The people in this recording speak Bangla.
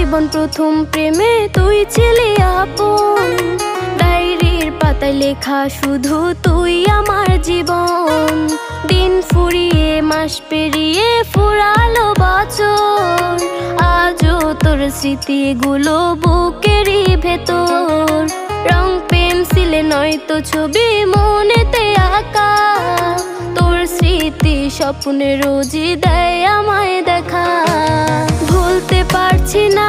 জীবন প্রথম প্রেমে তুই ছিলি আপন, ডায়েরির পাতায় লেখা শুধু তুই আমার জীবন। দিন ফুরিয়ে মাস পেরিয়ে ফুরালো বছর, আজও তোর স্মৃতিগুলো বুকেরই ভেতর। রং পেন্সিলে নয়তো ছবি মনেতে আঁকা, তোর স্মৃতি স্বপ্নে রোজই দেয় আমায় দেখা। ভুলতে পারছি না